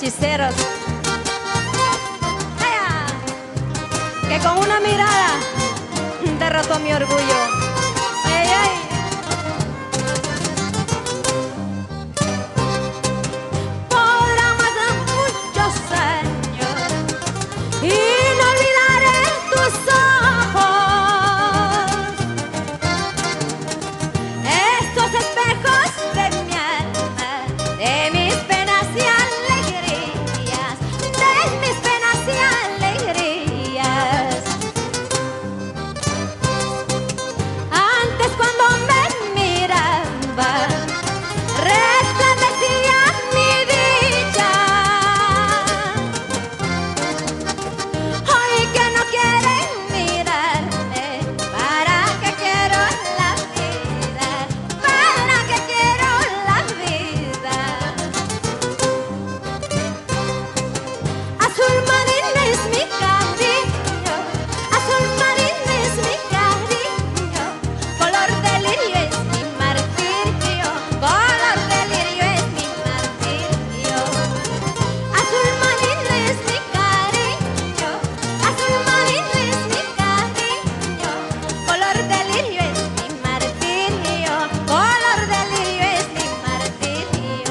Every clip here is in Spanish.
hechiceros. ¡Ea! Que con una mirada derrotó mi orgullo. ¡Ey, ey! Podrán pasar muchos años y no olvidaré tus ojos, estos espejos de mi alma, de mis penas y alegrías, de mis penas y alegrías. Antes cuando me miraba, resplandecía mi dicha. Hoy que no quieren mirarme, ¿para qué quiero la vida? ¿Para qué quiero la vida? Azul marino es mi cariño, azul marino es mi cariño, color de lirio es mi martirio, color de lirio es mi martirio. Azul marino es mi cariño, azul marino es mi cariño, color de lirio es mi martirio, color de lirio es mi martirio.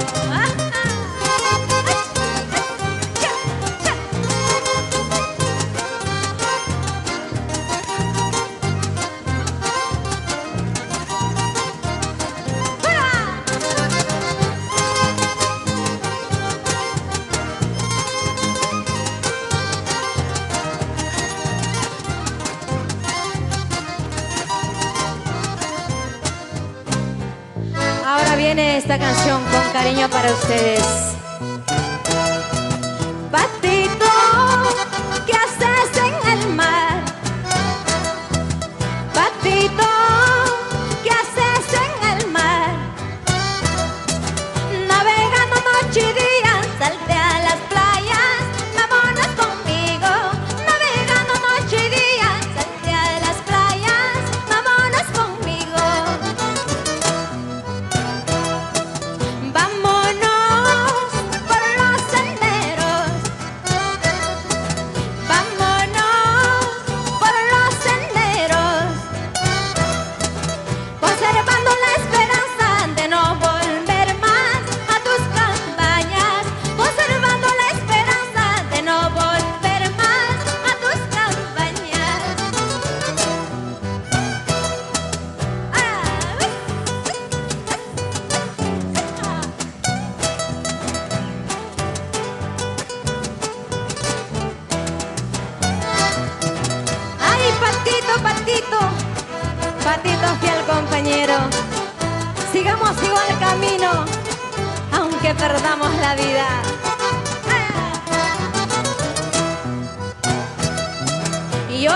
Ahora viene esta canción con cariño para ustedes. Patito, ¿qué haces en el mar? Patito, ¿qué haces en el mar? Navegando noche y día, salte a las playas, vámonos conmigo. Navegando noche y día, salte a las playas, vámonos conmigo. Vámonos por los senderos, vámonos por los senderos, conservando la esperanza de no volver más a tus cabañas, conservando la esperanza de no volver más a tus cabañas. Ay, Patito, Patito, Patito fiel compañero, sigamos igual camino, aunque perdamos la vida. Y yo